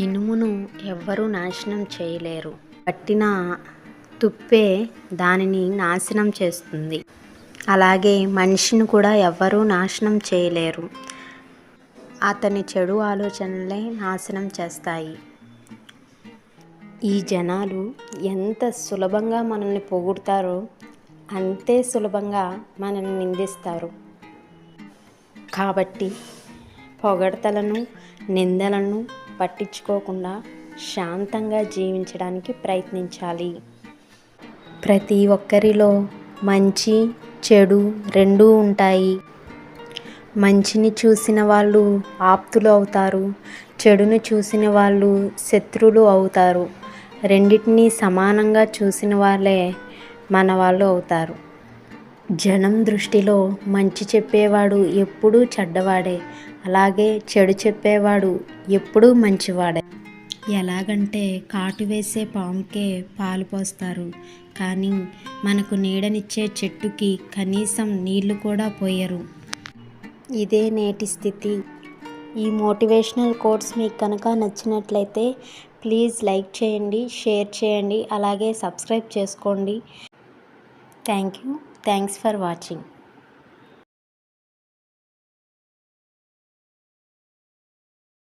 ఇనుమును ఎవ్వరూ నాశనం చేయలేరు. పట్టిన తుప్పే దానిని నాశనం చేస్తుంది. అలాగే మనిషిని కూడా ఎవ్వరూ నాశనం చేయలేరు. అతని చెడు ఆలోచనలే నాశనం చేస్తాయి. ఈ జనాలు ఎంత సులభంగా మనల్ని పొగుడుతారో అంతే సులభంగా మనల్ని నిందిస్తారు. కాబట్టి పొగడ్తలను, నిందలను పట్టించుకోకుండా శాంతంగా జీవించడానికి ప్రయత్నించాలి. ప్రతి ఒక్కరిలో మంచి, చెడు రెండూ ఉంటాయి. మంచిని చూసిన వాళ్ళు ఆప్తులు అవుతారు, చెడును చూసిన వాళ్ళు శత్రువులు అవుతారు. రెండింటినీ సమానంగా చూసిన వాళ్ళే మన వాళ్ళు అవుతారు. జనం దృష్టిలో మంచి చెప్పేవాడు ఎప్పుడూ చెడ్డవాడే, అలాగే చెడు చెప్పేవాడు ఎప్పుడూ మంచివాడే. ఎలాగంటే కాటు వేసే పాముకే పాలు పోస్తారు, కానీ మనకు నీడనిచ్చే చెట్టుకి కనీసం నీళ్లు కూడా పోయరు. ఇదే నేటి స్థితి. ఈ మోటివేషనల్ కోట్స్ మీకు కనుక నచ్చినట్లయితే ప్లీజ్ లైక్ చేయండి, షేర్ చేయండి, అలాగే సబ్స్క్రైబ్ చేసుకోండి. Thanks for watching.